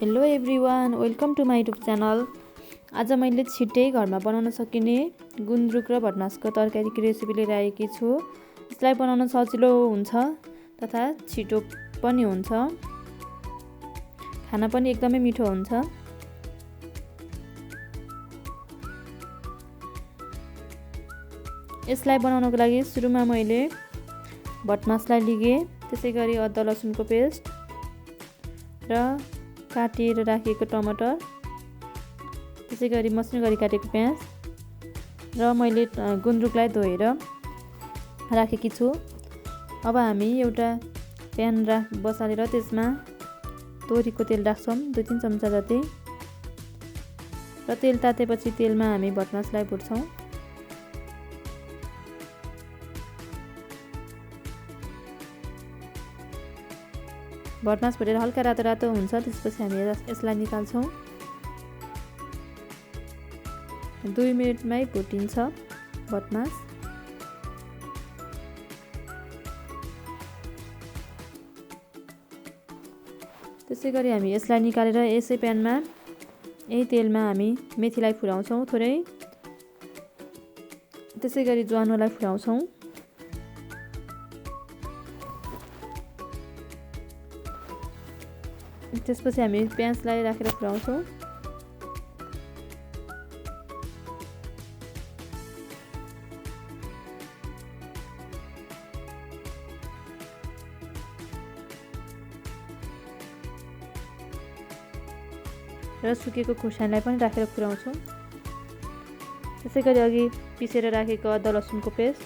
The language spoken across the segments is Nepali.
Hello everyone, welcome to my YouTube channel. आज मैले छिट्टै घरमा बनाउन सकिने गुन्द्रुक र भटमासको तरकारीको रेसिपी लिएर आएकी छु। यसलाई बनाउन सजिलो हुन्छ तथा छिटो पनि हुन्छ, खाना पनि एकदमै मिठो हुन्छ। यसलाई बनाउनको लागि सुरुमा मैले भटमासलाई लिएँ, त्यसै गरी अदुवा लसुनको पेस्ट र काटेर राखिएको टमाटर, त्यसै गरी मसिनो गरी काटेको प्याज र मैले गुन्द्रुकलाई धोएर राखेकी छु। अब हामी एउटा प्यान बसालेर त्यसमा तोरीको तेल राख्छौँ 2-3 चम्चा जति र तेल तातेपछि तेलमा हामी भटमासलाई भुट्छौँ। भटमास भुटेर हल्का रातो रातो हुन्छ, त्यसपछि हामी यसलाई निकाल्छौँ। 2 मिनटमै भुटिन्छ भटमास। त्यसै गरी हामी यसलाई निकालेर यसै प्यानमा यही तेलमा हामी मेथीलाई फुराउँछौँ थोरै, त्यसै गरी ज्वानोलाई फुराउँछौँ। त्यसपछि हामी प्याजलाई राखेर फुराउँछौँ। र सुकेको खुर्सानीलाई पनि राखेर फुराउँछौँ। त्यसै गरी अघि पिसेर राखेको अदुवा लसुनको पेस्ट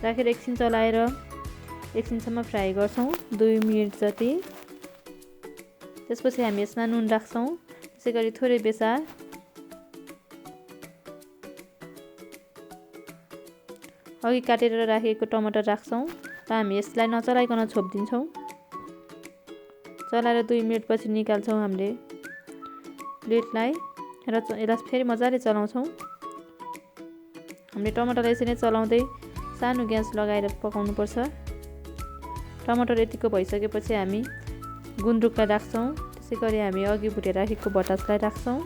राखेर एकछिन चलाएर एकछिनसम्म फ्राई गर्छौँ 2 मिनट जति। त्यसपछि हामी यसमा नुन राख्छौँ, त्यसै गरी थोरै बेसार, अघि काटेर राखेको टमाटर राख्छौँ र हामी यसलाई नचलाइकन छोपिदिन्छौँ। चलाएर 2 मिनटपछि निकाल्छौँ हामीले प्लेटलाई र यसलाई फेरि मजाले चलाउँछौँ। हामीले टमाटरलाई यसरी नै चलाउँदै सानो ग्यास लगाएर पकाउनुपर्छ। टमाटर यतिको भइसकेपछि हामी गुन्द्रुकलाई राख्छौँ, त्यसै गरी हामी अघि भुटेर राखेको भटमासलाई राख्छौँ।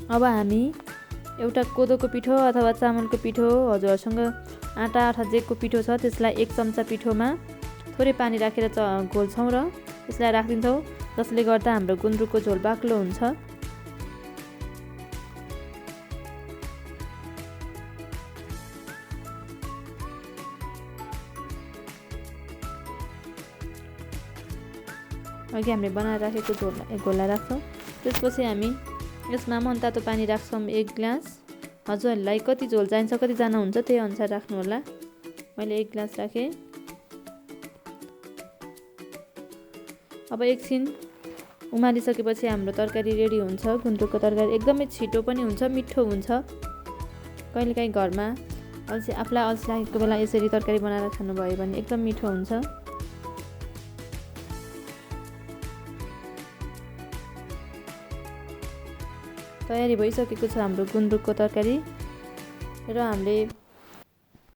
अब हामी एउटा कोदोको पिठो अथवा चामलको पिठो, हजुरहरूसँग आटा अथवा जेको पिठो छ त्यसलाई 1 चम्चा पिठोमा थोरै पानी राखेर घोल्छौँ र यसलाई राखिदिन्छौँ, जसले गर्दा हाम्रो गुन्द्रुकको झोल बाक्लो हुन्छ। अघि हामीले बनाएर राखेको घोललाई राख्छौँ। त्यसपछि हामी यसमा मनतातो पानी राख्छौँ 1 ग्लास। हजुरहरूलाई कति झोल चाहिन्छ, कतिजना हुन्छ त्यही अनुसार राख्नुहोला। मैले 1 ग्लास राखेँ। अब एकछिन उमालिसकेपछि हाम्रो तरकारी रेडी हुन्छ। गुन्द्रुकको तरकारी एकदमै छिटो पनि हुन्छ, मिठो हुन्छ। कहिलेकाहीँ घरमा आफूलाई अल्छी लागेको बेला यसरी तरकारी बनाएर खानुभयो भने एकदम मिठो हुन्छ। तयारी भइसकेको छ हाम्रो गुन्द्रुकको तरकारी र हामीले